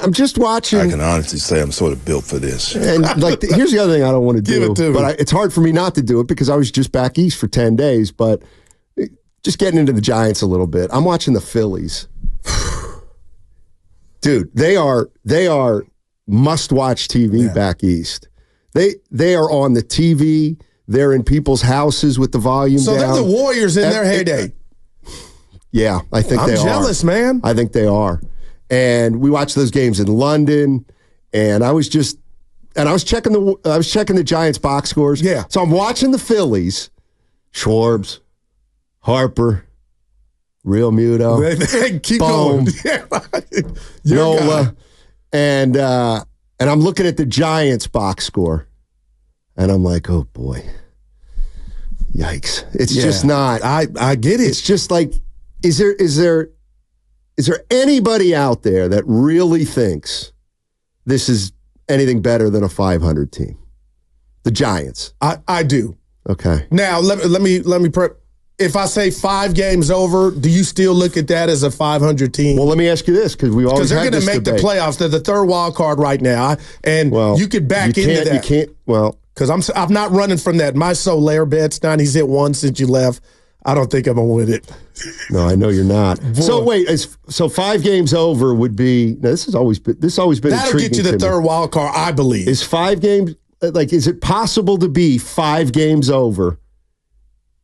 I'm just watching. I can honestly say I'm sort of built for this. And like, here's the other thing I don't want to do. Give it to me. But it's hard for me not to do it because I was just back east for 10 days. But just getting into the Giants a little bit. I'm watching the Phillies. Dude, they are must-watch TV back east. They are on the TV. They're in people's houses with the volume down. So they're the Warriors in their heyday. Yeah, I think they are. I'm jealous, man. I think they are. And we watched those games in London, and I was checking the Giants box scores. Yeah. So I'm watching the Phillies, Schwarbs, Harper, Real Muto, keep Bohm, going. Nola, and I'm looking at the Giants box score, and I'm like, oh boy, yikes! It's just not. I get it. It's just like, is there anybody out there that really thinks this is anything better than a 500 team? The Giants. I do. Okay. Now let me prep. If I say 5 games over, do you still look at that as a 500 team? Well, let me ask you this, because we always they're going to make debate. the playoffs. They're the third wild card right now, and you could back into that. You can't. Well, because I'm not running from that. My Solaire bet's not. He's hit one since you left. I don't think I'm gonna win it. No, I know you're not. Boy. So wait, so 5 games over would be. Now this has always been. That'll get you the third wild card, I believe. Is 5 games like? Is it possible to be 5 games over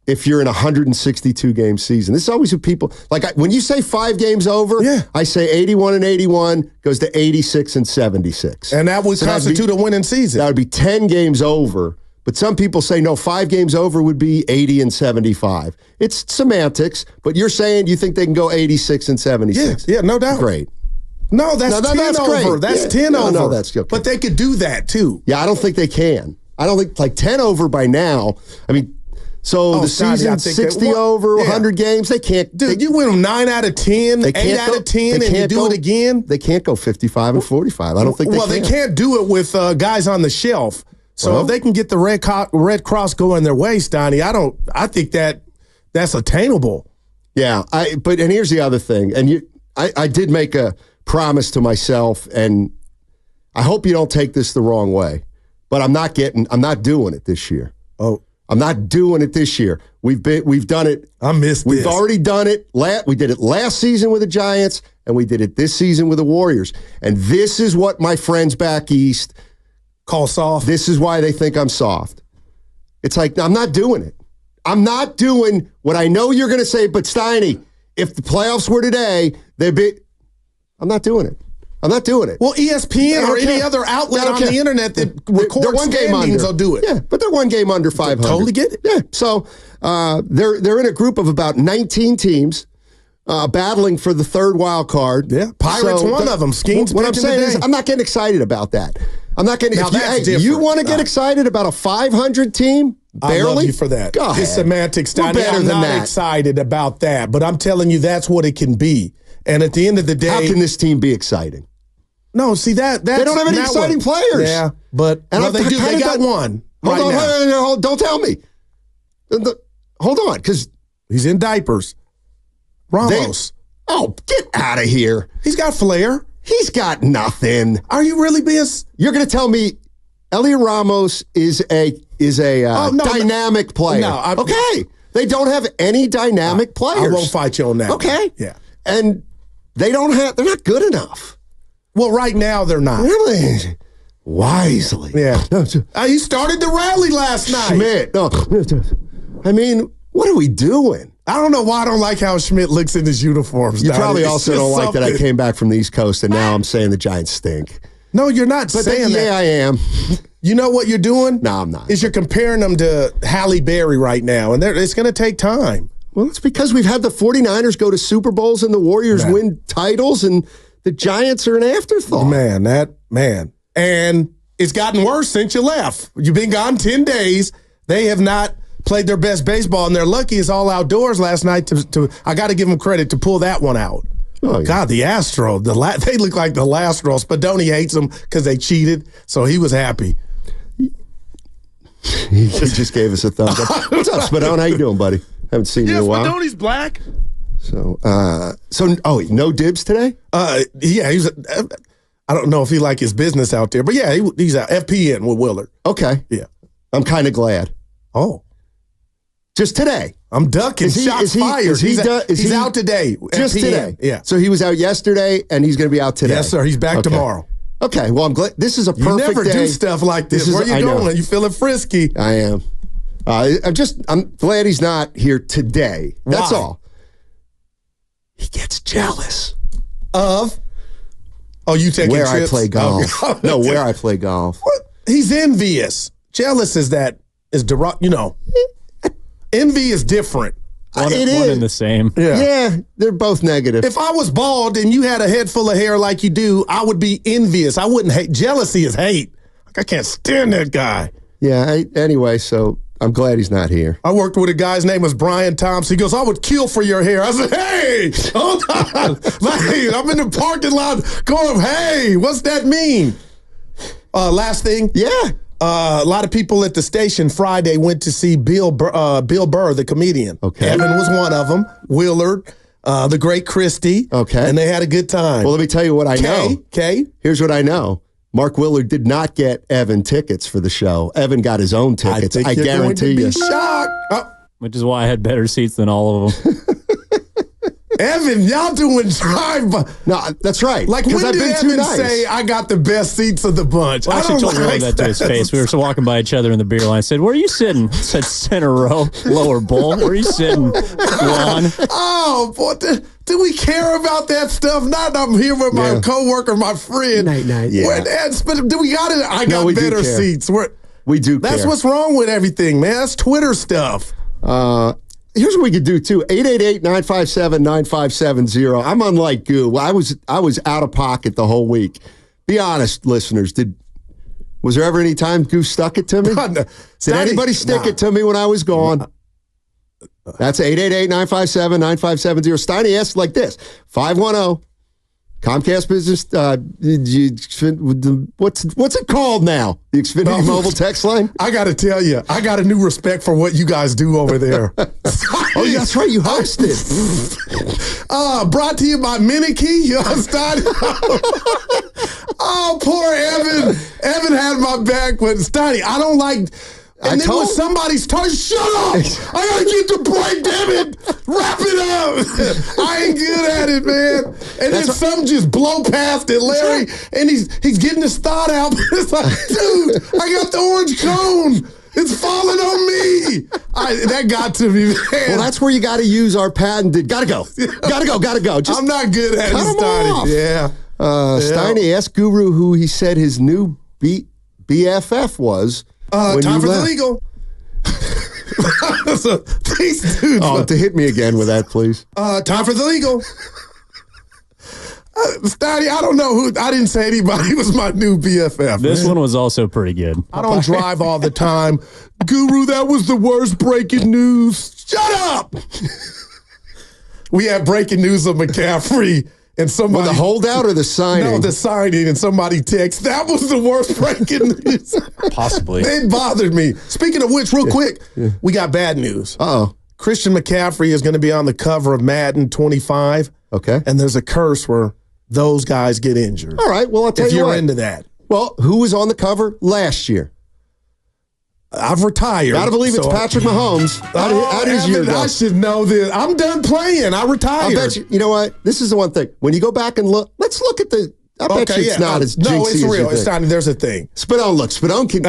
if you're in a 162 game season? This is always what people like. When you say 5 games over, I say 81 and 81 goes to 86 and 76, and that would constitute a winning season. That would be 10 games over. But some people say, no, 5 games over would be 80 and 75. It's semantics, but you're saying you think they can go 86 and 76. Yeah, no doubt. Great. No, that's 10 over. Great. That's 10 over. No, that's okay. But they could do that, too. Yeah, I don't think they can. I don't think, like, 10 over by now. I mean, the season, 60 over, 100 games, they can't. Dude, you win them 9 out of 10, 8 out of 10, and you do it again? They can't go 55 and 45. I don't think they can. Well, they can't do it with guys on the shelf. So if they can get the Red Cross going their way, Steiny, I think that's attainable. Yeah, and here's the other thing, and I did make a promise to myself, and I hope you don't take this the wrong way, but I'm not doing it this year. Oh, I'm not doing it this year. We've done it. I missed We've already done it. We did it last season with the Giants, and we did it this season with the Warriors. And this is what my friends back east call soft. This is why they think I'm soft. It's like, I'm not doing it. I'm not doing what I know you're going to say, but Steiny, if the playoffs were today, I'm not doing it. I'm not doing it. Well, ESPN or any other outlet on the internet that records standings will do it. Yeah, but they're 1 game under 500. Totally get it. Yeah, so they're in a group of about 19 teams battling for the third wild card. Yeah, Pirates one of them. Skeens what I'm saying is I'm not getting excited about that. I'm not getting. You want to get excited about a 500 team? Barely? I love you for that. Go ahead. It's semantics, Steiny. I'm not excited about that, but I'm telling you that's what it can be. And at the end of the day, how can this team be exciting? No, see that's they don't have any exciting players. Yeah, but they do. They got one. Hold on, don't tell me. Hold on, because he's in diapers. Ramos. Get out of here. He's got flair. He's got nothing. Are you really being? You're going to tell me Elliot Ramos is a dynamic player? No. Okay. They don't have any dynamic players. I won't fight you on that. Okay. Yeah. And they're not good enough. Well, right now they're not. Really? Wisely. Yeah. He started the rally last night. Schmidt. No. I mean, what are we doing? I don't know why I don't like how Schmidt looks in his uniforms. You probably also don't like that I came back from the East Coast and now I'm saying the Giants stink. No, you're not saying that. Yeah, I am. You know what you're doing? No, I'm not. Is you're comparing them to Halle Berry right now, and it's going to take time. Well, it's because we've had the 49ers go to Super Bowls and the Warriors win titles, and the Giants are an afterthought. Man. And it's gotten worse since you left. You've been gone 10 days. They have not played their best baseball, and they're lucky it's all outdoors last night. I got to give them credit to pull that one out. Oh, yeah. God, the Astros, they look like the Lastros. Spadoni hates them because they cheated, so he was happy. He just gave us a thumbs up. What's up, Spadoni? How you doing, buddy? Haven't seen you in a while. Spadoni's black. So, no dibs today? Yeah, I don't know if he like his business out there, but yeah, he's at FPN with Willard. Okay. Yeah. I'm kind of glad. Oh. Just today. I'm ducking. Shots fired. He's out today. Just FPN. today. Yeah. So he was out yesterday, and he's going to be out today. Yes, sir. He's back tomorrow. Okay. Well, I'm glad. This is a perfect day. You never do stuff like this. Where you going? You feeling frisky? I am. I'm glad he's not here today. That's all. He gets jealous of. Oh, you taking where trips? I play golf. Oh, no, where I play golf. What? He's envious. Jealous is envy is different. One and the same. Yeah, they're both negative. If I was bald and you had a head full of hair like you do, I would be envious. I wouldn't hate. Jealousy is hate. Like, I can't stand that guy. Yeah, anyway, so I'm glad he's not here. I worked with a guy's name was Brian Thompson. He goes, I would kill for your hair. I said, hey, hold on. Like, I'm in the parking lot going, hey, what's that mean? Last thing. Yeah. A lot of people at the station Friday went to see Bill Burr, the comedian. Okay. Evan was one of them. Willard, the great Christie. Okay. And they had a good time. Well, let me tell you what I know. Okay. Here's what I know. Mark Willard did not get Evan tickets for the show. Evan got his own tickets. I guarantee you. Shocked. Which is why I had better seats than all of them. Evan, y'all doing drive-by. No, that's right. Like, when did Evan say, I got the best seats of the bunch? Well, I actually told Roy that to his face. We were walking by each other in the beer line. I said, where are you sitting? I said, center row, lower bowl. Where are you sitting, Ron? Oh, boy. Do we care about that stuff? Not I'm here with my coworker, my friend. Night. Yeah. But do we got it? I got better seats. We do care. That's what's wrong with everything, man. That's Twitter stuff. Here's what we could do, too. 888-957-9570. I'm unlike Goo. I was out of pocket the whole week. Be honest, listeners. Was there ever any time Goo stuck it to me? No. Did anybody stick it to me when I was gone? That's 888-957-9570. Steiny asked like this. 510. Comcast Business, what's it called now? The Xfinity Mobile text line? I got to tell you, I got a new respect for what you guys do over there. Oh, that's right. You hosted. Brought to you by Minikey. You understand? Oh, poor Evan. Evan had my back, but Steiny, I don't like... And then when somebody's turn, shut up! I gotta get the break, damn it! Wrap it up! I ain't good at it, man. And then some just blow past it, Larry, and he's getting his thought out. It's like, dude, I got the orange cone. It's falling on me. That got to me, man. Well, that's where you got to use our patented. Gotta go. Just I'm not good at it, Steiny. Yeah. Steiny asked Guru who he said his new BFF was. Time for the legal. These dudes. To hit me again with that, please. Time for the legal. Steiny, I don't know who. I didn't say anybody. It was my new BFF. This one was also pretty good. I don't drive all the time. Guru, that was the worst breaking news. Shut up. We had breaking news of McCaffrey. And somebody, the holdout or the signing? No, the signing, and somebody texts, that was the worst breaking news. Possibly. It bothered me. Speaking of which, real quick, we got bad news. Uh-oh. Christian McCaffrey is going to be on the cover of Madden 25. Okay. And there's a curse where those guys get injured. All right, well, I'll tell you what. If you're into that. Well, who was on the cover last year? I've retired. Gotta believe it's Patrick Mahomes. How does your go? I should know this. I'm done playing. I retired. I bet you know what? This is the one thing. When you go back and look, let's look at the. I bet you it's not as jinxy no, it's real. As it's not. There's a thing. Spadone, look. Spadone can.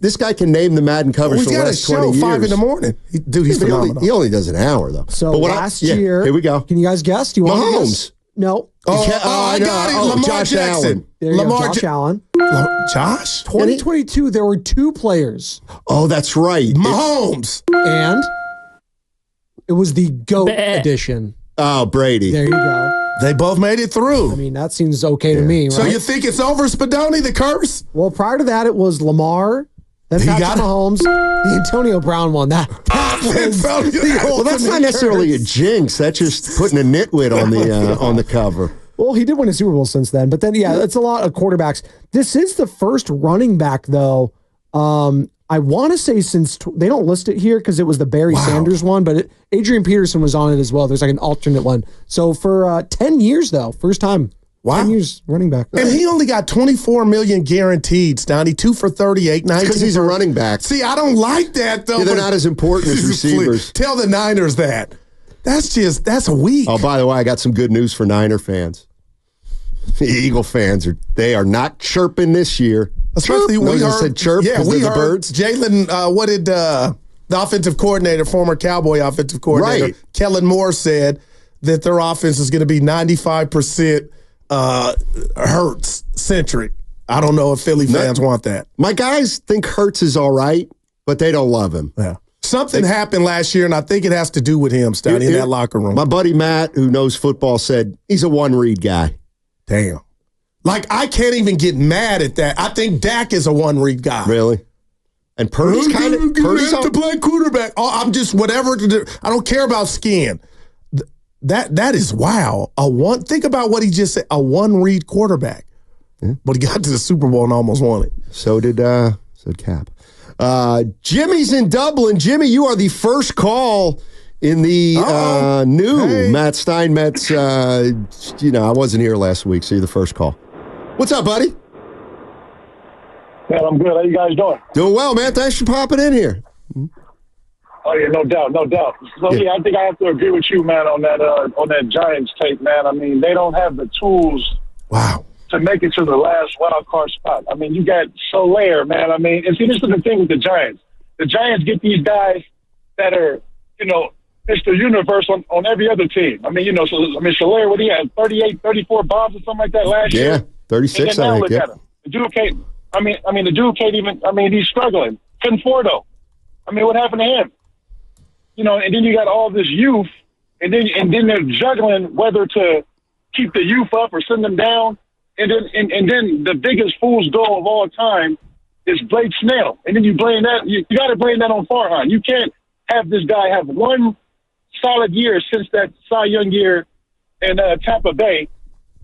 This guy can name the Madden covers for the last 20 years. 5 in the morning. Dude, he's phenomenal. He only does an hour though. So last year, here we go. Can you guys guess? Do you want to guess? Mahomes. No. I got it. Lamar Josh Jackson. Allen. There you go, Josh Allen. Josh? 2022, there were 2 players. Oh, that's right. Mahomes. And it was the GOAT edition. Oh, Brady. There you go. They both made it through. I mean, that seems okay to me, right? So you think it's over, Spadoni, the curse? Well, prior to that, it was Lamar, then Patrick Mahomes, the Antonio Brown one. Well, that's not necessarily a jinx. That's just putting a nitwit on the cover. Well, he did win a Super Bowl since then. But then, yeah, it's a lot of quarterbacks. This is the first running back, though. I want to say since they don't list it here because it was the Barry Sanders one, but Adrian Peterson was on it as well. There's like an alternate one. So for 10 years, though, first time. Wow. 10 years running back. And he only got $24 million guaranteed, Stoney. 2 for 38, 19. Because he's a running back. See, I don't like that, though. Yeah, they're not as important as receivers. Tell the Niners that. That's weak. Oh, by the way, I got some good news for Niner fans. The Eagle fans they are not chirping this year. Especially we heard, said chirp. Yeah, we the heard birds. Jalen. What did the offensive coordinator, former Cowboy offensive coordinator, Right. Kellen Moore said that their offense is going to be 95% Hurts centric. I don't know if Philly fans want that. My guys think Hurts is all right, but they don't love him. Yeah. Something happened last year, and I think it has to do with him, Stoney, in that locker room. My buddy Matt, who knows football, said he's a one-read guy. Damn. Like, I can't even get mad at that. I think Dak is a one-read guy. Really? And Purdy's kind of the black quarterback. Oh, I'm just whatever to do. I don't care about skin. That is wow. Think about what he just said. A one-read quarterback. Yeah. But he got to the Super Bowl and almost won it. So did Cap. Jimmy's in Dublin. Jimmy, you are the first call in the new Matt Steinmetz. I wasn't here last week, so you're the first call. What's up, buddy? Man, I'm good. How you guys doing? Doing well, man. Thanks for popping in here. Oh yeah, no doubt. So yeah, I think I have to agree with you, man, on that Giants tape, man. I mean, they don't have the tools. Wow. To make it to the last wild card spot. I mean, you got Soler, man. I mean, and see, this is the thing with the Giants. The Giants get these guys that are, Mr. Universe on every other team. I mean, Soler, what he had, 38, 34 bombs or something like that last year. Yeah, 36, I think. Look at him. The dude can't. The dude can't even. I mean, he's struggling. Conforto. I mean, what happened to him? And then you got all this youth, and then they're juggling whether to keep the youth up or send them down. And then the biggest fool's goal of all time is Blake Snell. And then you blame that. You got to blame that on Farhan. You can't have this guy have one solid year since that Cy Young year in Tampa Bay.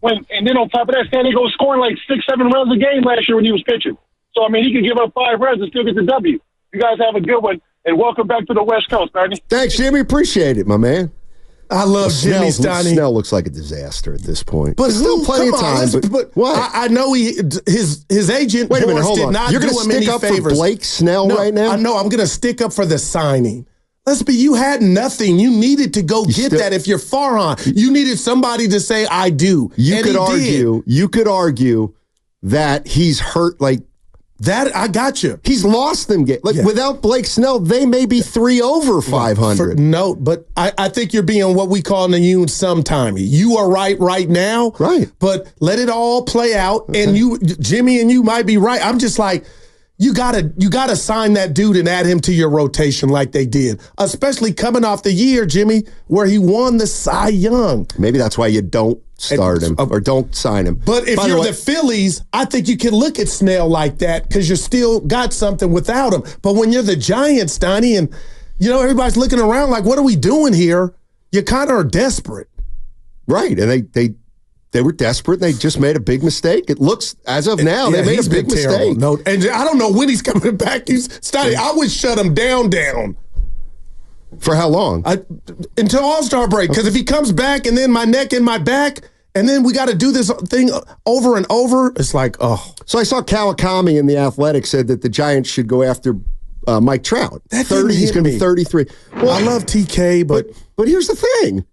And then on top of that, Stanley goes scoring like 6-7 runs a game last year when he was pitching. So, I mean, he could give up 5 runs and still get the W. You guys have a good one, and welcome back to the West Coast, Ernie. Thanks, Jimmy. Appreciate it, my man. I love Jimmy Steiny. Snell looks like a disaster at this point. But still plenty of time. But what? I know his agent. Wait a minute, hold did on. not You're do going to him any stick up favors. for Blake Snell right now? I know. I'm going to stick up for the signing. You had nothing. You needed to go get that. If you're Farhan, you needed somebody to say, I do. You could argue that he's hurt like that. I got you. He's lost them games. Without Blake Snell, they may be 3 over 500. But I think you're being what we call in the union sometimey. You are right now. Right. But let it all play out. Okay. And Jimmy and you might be right. I'm just like, you gotta sign that dude and add him to your rotation like they did, especially coming off the year, Jimmy, where he won the Cy Young. Maybe that's why you don't start him or don't sign him. But if you're the Phillies, I think you can look at Snell like that because you still got something without him. But when you're the Giants, Steiny, and everybody's looking around like, what are we doing here? You kind of are desperate. Right, and they were desperate. They just made a big mistake. It looks, as of now, they made a big mistake. No, and I don't know when he's coming back. Steiny, I would shut him down. For how long? Until All-Star break. Because if he comes back and then my neck and my back, and then we got to do this thing over and over, it's like, oh. So I saw Kawakami in The Athletic said that the Giants should go after Mike Trout. That 30, he's going to be 33. Well, I love TK, but here's the thing.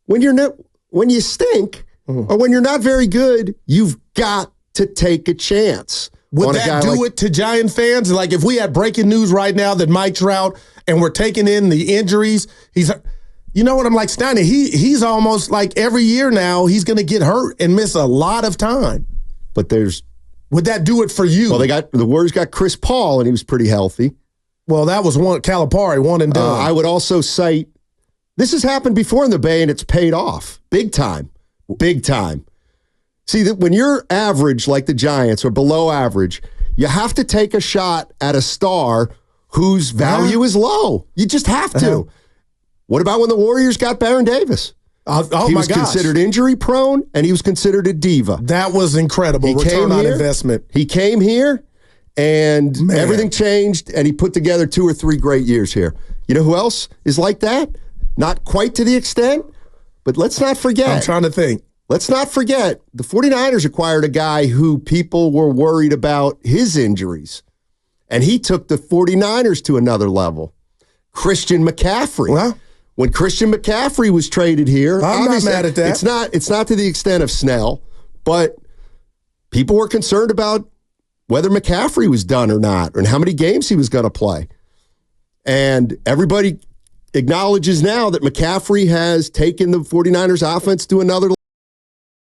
When you stink, or when you're not very good, you've got to take a chance. Would that do it to Giant fans? Like if we had breaking news right now that Mike Trout, and we're taking in the injuries, you know what I'm like, Steiny, he's almost like every year now he's going to get hurt and miss a lot of time. But would that do it for you? Well, the Warriors got Chris Paul, and he was pretty healthy. Well, that was Calipari, one and done. I would also cite, this has happened before in the Bay, and it's paid off. Big time. Big time. See, that when you're average like the Giants or below average, you have to take a shot at a star whose value is low. You just have to. What about when the Warriors got Baron Davis? He was considered injury prone, and he was considered a diva. That was incredible. Return on investment. He came here, and everything changed, and he put together 2 or 3 great years here. You know who else is like that? Not quite to the extent, but let's not forget. I'm trying to think. let's not forget, the 49ers acquired a guy who people were worried about his injuries, and he took the 49ers to another level. Christian McCaffrey. Well, when Christian McCaffrey was traded here, I'm not mad at that. It's not to the extent of Snell, but people were concerned about whether McCaffrey was done or not, and how many games he was going to play. And everybody acknowledges now that McCaffrey has taken the 49ers offense to another level.